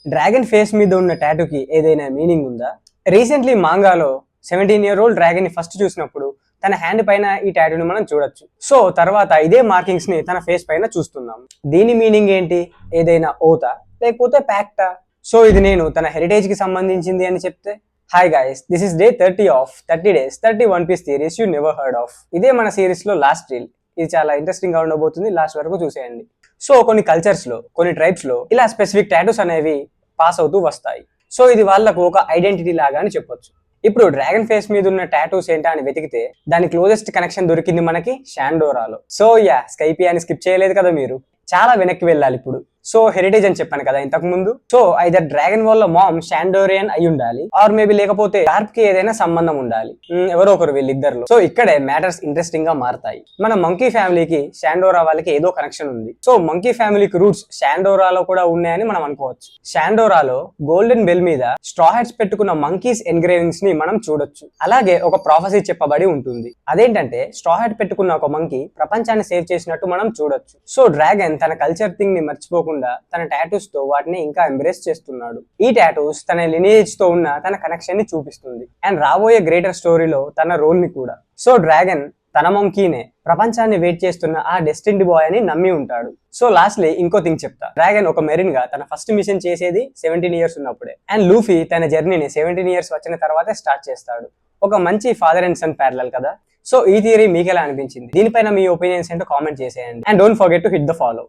Dragon face మీద ఉన్న టాటూకి ఏదైనా మీనింగ్ ఉందా? రీసెంట్లీ మాంగాలో 17-year-old డ్రాగన్ ని ఫస్ట్ చూసినప్పుడు తన హ్యాండ్ పైన ఈ టాటూని మనం చూడొచ్చు. సో తర్వాత ఇదే మార్కింగ్స్ ని తన ఫేస్ పైన చూస్తున్నాం. దీని మీనింగ్ ఏంటి? ఏదైనా ఓతా లేకపోతే ప్యాక్టా? సో ఇది నేను తన హెరిటేజ్ కి సంబంధించింది అని చెప్తే, hi guys, this is day 30 of 30 days 30 One Piece theories you never heard of. ఇదే మన సిరీస్ లో లాస్ట్ రీల్. ఇది చాలా ఇంట్రెస్టింగ్ గా ఉండబోతుంది, లాస్ట్ వరకు చూసేయండి. సో కొన్ని కల్చర్స్ లో, కొన్ని ట్రైబ్స్ లో ఇలా స్పెసిఫిక్ టాటూస్ అనేవి పాస్ అవుతూ వస్తాయి. సో ఇది వాళ్ళకు ఒక ఐడెంటిటీ లాగా అని చెప్పొచ్చు. ఇప్పుడు డ్రాగన్ ఫేస్ మీద ఉన్న టాటూస్ ఏంటా అని వెతికితే దాని క్లోజెస్ట్ కనెక్షన్ దొరికింది మనకి షాండోరాలో. సో స్కైపీ అని స్కిప్ చేయలేదు కదా మీరు, చాలా వెనక్కి వెళ్ళాలి ఇప్పుడు. సో హెరిటేజ్ అని చెప్పాను కదా ఇంతకు ముందు. సో ఐదర్ డ్రాగన్ వాళ్ళ మామ్ షాండోరియన్ అయి ఉండాలి, ఆర్ మేబీ లేకపోతే డార్క్ కి ఏదైనా సంబంధం ఉండాలి, ఎవరో ఒకరు వీళ్ళిద్దరు. సో ఇక్కడే మ్యాటర్స్ ఇంట్రెస్టింగ్ గా మారతాయి. మన మంకీ ఫ్యామిలీకి షాండోరా వాళ్ళకి ఏదో కనెక్షన్ ఉంది. సో మంకీ ఫ్యామిలీకి రూట్స్ షాండోరాలో కూడా ఉన్నాయని మనం అనుకోవచ్చు. షాండోరాలో గోల్డెన్ బెల్ మీద స్ట్రా హెడ్స్ పెట్టుకున్న మంకీస్ ఎన్గ్రేవింగ్స్ ని మనం చూడొచ్చు. అలాగే ఒక ప్రాఫెసీ చెప్పబడి ఉంటుంది. అదేంటంటే స్ట్రా హెడ్ పెట్టుకున్న ఒక మంకీ ప్రపంచాన్ని సేవ్ చేసినట్టు మనం చూడొచ్చు. సో డ్రాగన్ తన కల్చర్ థింగ్ ని మర్చిపోకుండా తన టాటూస్ తో వాటిని ఇంకా ఎంబ్రేస్ చేస్తున్నాడు. ఈ టాటూస్ తన లినేజ్ తో ఉన్న తన కనెక్షన్ ని చూపిస్తుంది, అండ్ రాబోయే గ్రేటర్ స్టోరీలో తన రోల్ ని కూడా. సో డ్రాగన్ తన మంకీనే ప్రపంచాన్ని వెయిట్ చేస్తున్న ఆ డెస్టిన్డ్ బాయ్ అని నమ్మి ఉంటాడు. సో లాస్ట్లీ ఇంకో థింగ్ చెప్తా. డ్రాగన్ ఒక మెరీన్ గా తన ఫస్ట్ మిషన్ చేసేది 17 years ఉన్నప్పుడే, అండ్ లూఫీ తన జర్నీని 17 years వచ్చిన తర్వాతే స్టార్ట్ చేస్తాడు. ఒక మంచి ఫాదర్ అండ్ సన్ ప్యారలల్ కదా. సో ఈ థియరీ మీకు ఎలా అనిపించింది? దీనిపైన మీ ఒపీనియన్స్ ఏంటో కామెంట్ చేసేయండి, and don't forget to hit the follow.